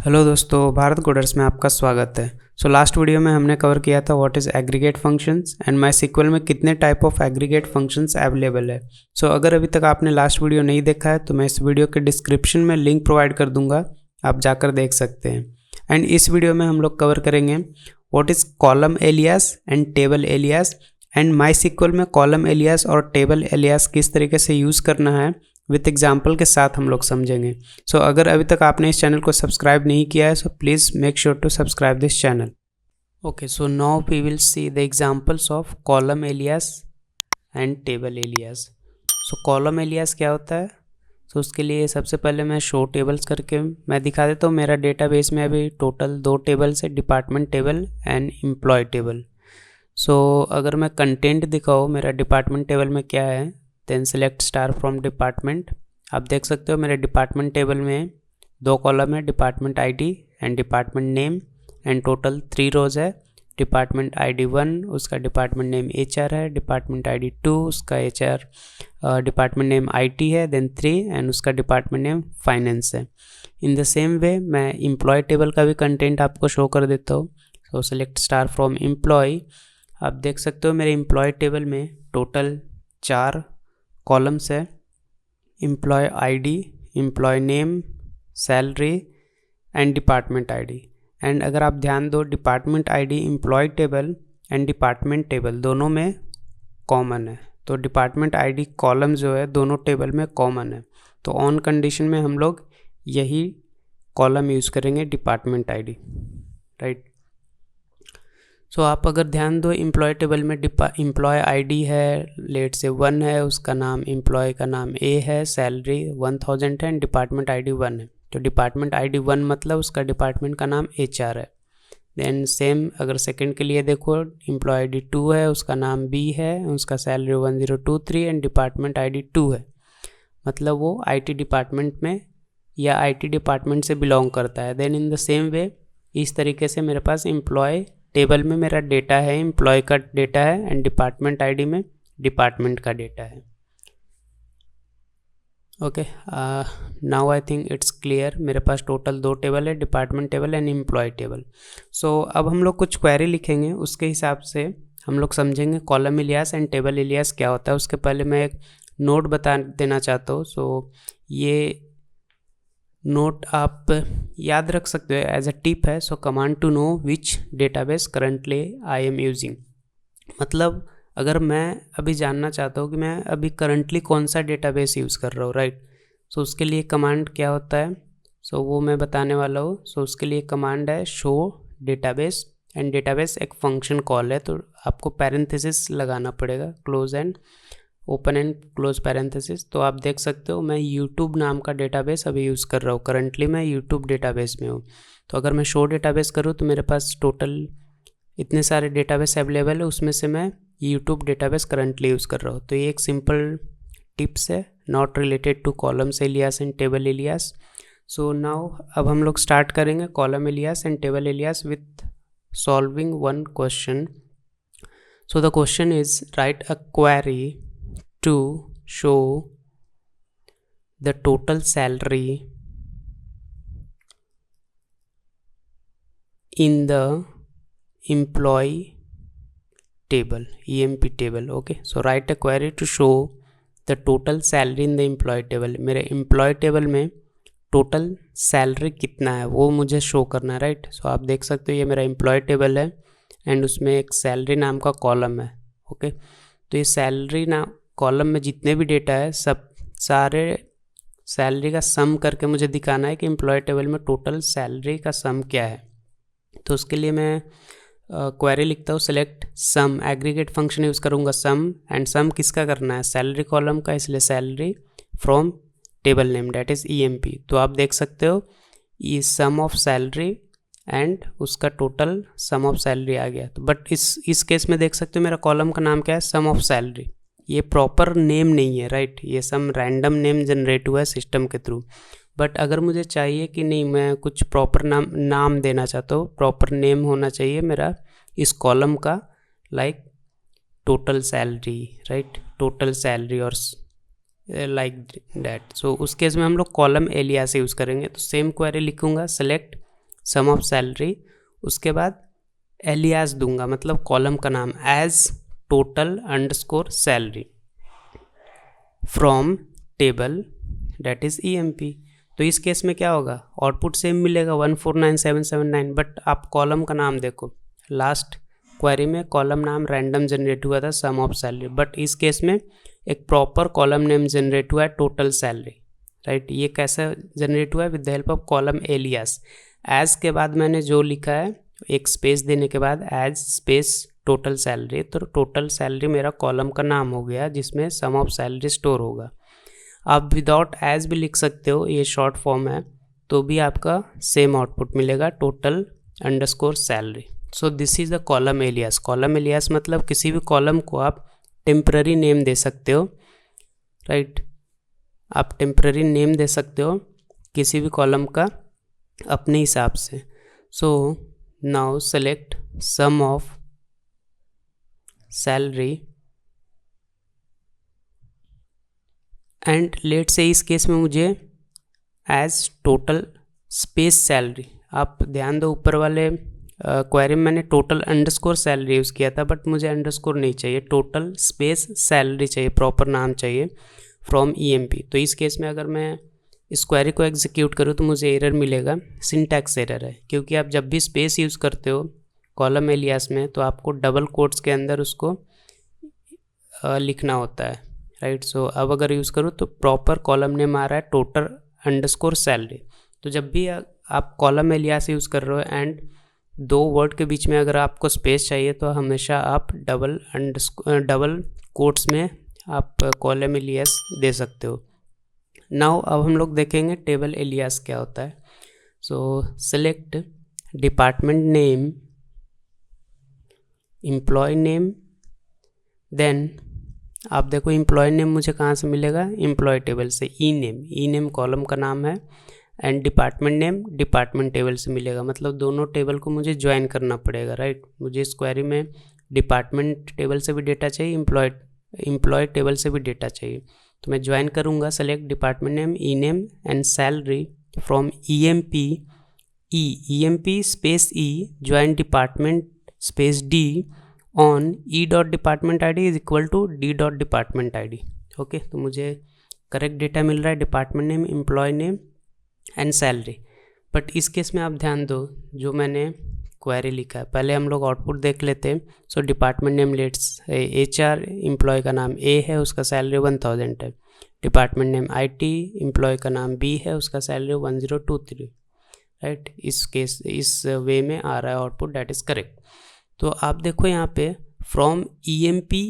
Hello दोस्तों, Bharat coders में आपका स्वागत है। लास्ट वीडियो में हमने कवर किया था what is aggregate functions and MySQL में कितने type of aggregate functions available है। अगर अभी तक आपने लास्ट वीडियो नहीं देखा है तो मैं इस वीडियो के डिस्क्रिप्शन में लिंक प्रोवाइड कर दूंगा, आप जाकर देख सकते हैं। एंड इस वीडियो में हम लोग कवर करेंगे what is column alias and table alias and MySQL में कॉलम एलियास और टेबल एलियास किस तरीके से यूज़ करना है विथ एग्जाम्पल के साथ हम लोग समझेंगे। अगर अभी तक आपने इस चैनल को सब्सक्राइब नहीं किया है please make sure to subscribe this channel. Okay, now we will see the examples of column alias and table alias. Column alias क्या होता है? उसके लिए सबसे पहले मैं शो टेबल्स करके मैं दिखा देता हूँ। मेरा डेटाबेस में अभी टोटल 2 टेबल्स है, department table and employee table. अगर मैं कंटेंट दिखाऊँ मेरा डिपार्टमेंट टेबल में क्या है, then select star from department. आप देख सकते हो मेरे डिपार्टमेंट टेबल में 2 कॉलम है, department ID and department name, and total 3 रोज है। डिपार्टमेंट आईडी 1 उसका डिपार्टमेंट नेम एचआर है, डिपार्टमेंट आईडी 2 उसका एचआर डिपार्टमेंट नेम आईटी है, देन 3 एंड उसका डिपार्टमेंट नेम फाइनेंस है। इन द सेम वे मैं एम्प्लॉय टेबल का भी कंटेंट आपको शो कर देता हूँ। Select star from employee. आप देख सकते हो मेरे एम्प्लॉय टेबल में टोटल 4 कॉलम्स है, employee ID, employee name, salary and department ID. And अगर आप ध्यान दो, department ID employee table and department table दोनों में कॉमन है। डिपार्टमेंट आईडी कॉलम जो है दोनों टेबल में कॉमन है। ऑन कंडीशन में हम लोग यही कॉलम यूज़ करेंगे, डिपार्टमेंट आईडी, राइट। आप अगर ध्यान दो, एम्प्लॉय टेबल में एम्प्लॉय आईडी है, लेट से 1 है, उसका नाम एम्प्लॉय का नाम ए है, सैलरी 1000 है एंड डिपार्टमेंट आईडी 1 है। डिपार्टमेंट आईडी 1 मतलब उसका डिपार्टमेंट का नाम एचआर है। देन सेम अगर सेकंड के लिए देखो, एम्प्लॉय आईडी 2 है, उसका नाम बी है, उसका सैलरी 1023 एंड डिपार्टमेंट आईडी 2 है, मतलब वो आईटी डिपार्टमेंट में या आईटी डिपार्टमेंट से बिलोंग करता है। Then in the same way इस तरीके से मेरे पास एम्प्लॉय टेबल में मेरा डेटा है, एम्प्लॉय का डेटा है एंड डिपार्टमेंट आईडी में डिपार्टमेंट का डेटा है। Okay, now I think it's clear. मेरे पास टोटल 2 टेबल है, department table and employee table. अब हम लोग कुछ क्वेरी लिखेंगे, उसके हिसाब से हम लोग समझेंगे column alias and table alias क्या होता है। उसके पहले मैं एक नोट बता देना चाहता हूँ। ये नोट आप याद रख सकते हो, एज अ टिप है। Command to know which database currently I am using, मतलब अगर मैं अभी जानना चाहता हूँ कि मैं अभी करंटली कौन सा डेटाबेस यूज़ कर रहा हूँ, राइट। उसके लिए कमांड क्या होता है, वो मैं बताने वाला हूँ। उसके लिए कमांड है शो डेटाबेस, एंड डेटाबेस एक फंक्शन कॉल है, तो आपको पैरेंथेसिस लगाना पड़ेगा, close and open and close parenthesis. तो आप देख सकते हो मैं यूट्यूब नाम का डेटाबेस अभी यूज़ कर रहा हूँ, करंटली मैं यूट्यूब डेटाबेस में हूँ। अगर मैं शो डेटाबेस करूँ तो मेरे पास टोटल इतने सारे डेटाबेस अवेलेबल है, उसमें से मैं यूट्यूब डेटाबेस करंटली यूज़ कर रहा हूँ। तो ये एक सिंपल टिप्स है, not related to columns alias and table alias. Now अब हम लोग स्टार्ट करेंगे column alias and table alias with solving one question. The question is write a query to show the total salary in the employee table, EMP table. Okay, so write a query to show the total salary in the employee table. मेरे employee table में total salary कितना है वो मुझे show करना है, right. आप देख सकते हो ये मेरा एम्प्लॉय टेबल है एंड उसमें एक सैलरी नाम का कॉलम है। ओके, तो ये सैलरी नाम कॉलम में जितने भी डेटा है सब सारे सैलरी का सम करके मुझे दिखाना है कि एम्प्लॉय टेबल में टोटल सैलरी का सम क्या है। तो उसके लिए मैं क्वेरी लिखता हूँ, सेलेक्ट सम, एग्रीगेट फंक्शन यूज़ करूँगा सम, एंड सम किसका करना है, सैलरी कॉलम का, इसलिए salary from table name that is EMP। तो आप देख सकते हो ये सम ऑफ सैलरी एंड उसका टोटल सम ऑफ सैलरी आ गया। तो बट इस केस में देख सकते हो मेरा कॉलम का नाम क्या है, सम ऑफ सैलरी। ये प्रॉपर नेम नहीं है, राइट, ये सम रैंडम नेम जनरेट हुआ है सिस्टम के थ्रू। बट अगर मुझे चाहिए कि नहीं मैं कुछ प्रॉपर नाम देना चाहता हूँ, प्रॉपर नेम होना चाहिए मेरा इस कॉलम का, like total salary, right, total salary और लाइक डैट। उस केस में हम लोग कॉलम एलियास यूज़ करेंगे। तो सेम क्वेरी लिखूंगा, सेलेक्ट सम ऑफ सैलरी, उसके बाद एलियास दूंगा मतलब कॉलम का नाम as total underscore salary from table that is EMP। तो इस केस में क्या होगा, आउटपुट सेम मिलेगा 149779, बट आप कॉलम का नाम देखो, लास्ट क्वेरी में कॉलम नाम रैंडम जनरेट हुआ था सम ऑफ सैलरी, बट इस केस में एक प्रॉपर कॉलम नेम जनरेट हुआ है टोटल सैलरी, राइट। ये कैसे जनरेट हुआ है, with the help of column alias. As के बाद मैंने जो लिखा है एक स्पेस देने के बाद एज स्पेस टोटल सैलरी, तो टोटल सैलरी मेरा कॉलम का नाम हो गया जिसमें सम ऑफ सैलरी स्टोर होगा। आप विदाउट एज भी लिख सकते हो, ये शॉर्ट फॉर्म है, तो भी आपका सेम आउटपुट मिलेगा total underscore salary. So this is the column alias. Column alias मतलब किसी भी कॉलम को आप टेम्पररी नेम दे सकते हो, राइट। आप टेम्पररी नेम दे सकते हो किसी भी कॉलम का अपने हिसाब से। So now select sum of salary and let's say इस केस में मुझे एज टोटल स्पेस सैलरी, आप ध्यान दो ऊपर वाले क्वेरी में मैंने टोटल अंडरस्कोर सैलरी यूज़ किया था, बट मुझे अंडरस्कोर नहीं चाहिए, टोटल स्पेस सैलरी चाहिए, प्रॉपर नाम चाहिए फ्रॉम EMP। तो इस केस में अगर मैं इस क्वेरी को एग्जीक्यूट करूँ तो मुझे एरर मिलेगा, सिंटैक्स एरर है, क्योंकि आप जब भी स्पेस यूज़ करते हो कॉलम एलियास में तो आपको डबल कोट्स के अंदर उसको लिखना होता है, राइट। सो अब अगर यूज़ करूँ तो प्रॉपर कॉलम नेम आ रहा है टोटल अंडरस्कोर सैलरी। तो जब भी आप कॉलम एलियास यूज़ कर रहे हो एंड दो वर्ड के बीच में अगर आपको स्पेस चाहिए तो हमेशा आप डबल कोट्स में आप कॉलम एलियास दे सकते हो। नाउ अब हम लोग देखेंगे टेबल एलियास क्या होता है। So select department name, employee name, then आप देखो एम्प्लॉय नेम मुझे कहाँ से मिलेगा, एम्प्लॉय टेबल से। ई नेम कॉलम का नाम है and department name department table से मिलेगा, मतलब दोनों टेबल को मुझे ज्वाइन करना पड़ेगा, राइट। मुझे इस क्वेरी में डिपार्टमेंट टेबल से भी डेटा चाहिए, एम्प्लॉय टेबल से भी डेटा चाहिए, तो मैं ज्वाइन करूँगा। Select department name, E name and salary from EMP space E join department space D on E.department ID is equal to D.department ID। Okay, तो मुझे करेक्ट डेटा मिल रहा है, department name, employee name and salary. But इस case में आप ध्यान दो जो मैंने क्वेरी लिखा है, पहले हम लोग आउटपुट देख लेते हैं। So department name let's HR, employee का नाम A है, उसका सैलरी 1000 है। डिपार्टमेंट नेम IT, एम्प्लॉय का नाम B है, उसका सैलरी 1023, राइट। इस वे में आ रहा है आउटपुट, दैट इज़ करेक्ट। तो आप देखो यहाँ पे फ्रॉम EMP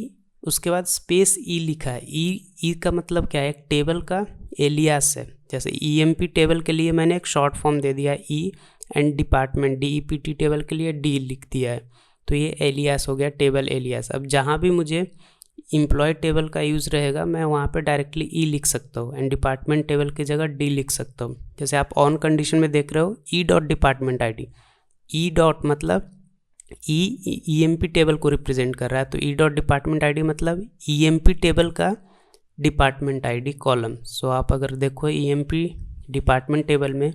उसके बाद स्पेस E लिखा है। ई का मतलब क्या है, एक टेबल का एलियास है। जैसे EMP टेबल के लिए मैंने एक शॉर्ट फॉर्म दे दिया E and department DEPT table के लिए D लिख दिया है, तो ये एलियास हो गया, टेबल एलियास। अब जहाँ भी मुझे एम्प्लॉय टेबल का यूज़ रहेगा मैं वहाँ पे डायरेक्टली E लिख सकता हूँ एंड डिपार्टमेंट टेबल की जगह D लिख सकता हूँ। जैसे आप ऑन कंडीशन में देख रहे हो E.department ID, E डॉट मतलब EMP टेबल को रिप्रेजेंट कर रहा है, तो E.department ID मतलब EMP टेबल का डिपार्टमेंट ID कॉलम। सो आप अगर देखो EMP डिपार्टमेंट टेबल में,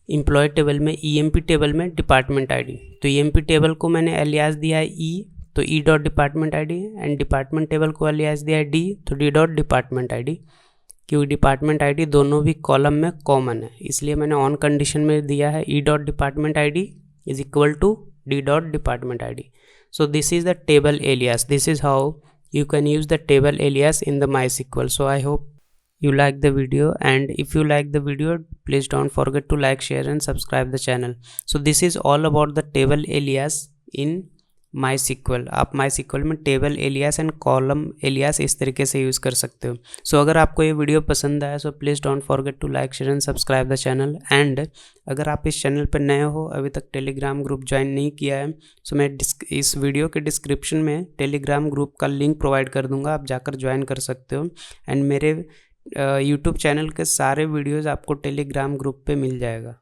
एम्प्लॉय टेबल में, EMP टेबल में डिपार्टमेंट ID, तो EMP टेबल को मैंने एलियास दिया है E, तो E.department ID and department table को एलियास दिया है D, तो D.department ID। क्योंकि डिपार्टमेंट ID दोनों भी कॉलम में कॉमन है, इसलिए मैंने ऑन कंडीशन में दिया है E.department ID is equal to D.department ID. So this is the table alias. This is how you can use the table alias in the MySQL. So I hope you like the video, and if you like the video please don't forget to like, share and subscribe the channel. So this is all about the table alias in MySQL। आप MySQL में table alias and column alias इस तरीके से use कर सकते हो। सो अगर आपको ये वीडियो पसंद आया so please don't forget to like, share and subscribe the channel. And अगर आप इस चैनल पर नए हो, अभी तक टेलीग्राम ग्रुप ज्वाइन नहीं किया है, सो मैं इस वीडियो के डिस्क्रिप्शन में टेलीग्राम ग्रुप का लिंक प्रोवाइड कर दूँगा, आप जाकर ज्वाइन कर सकते हो। एंड मेरे यूट्यूब चैनल के सारे वीडियोज़ आपको टेलीग्राम ग्रुप पर मिल जाएगा।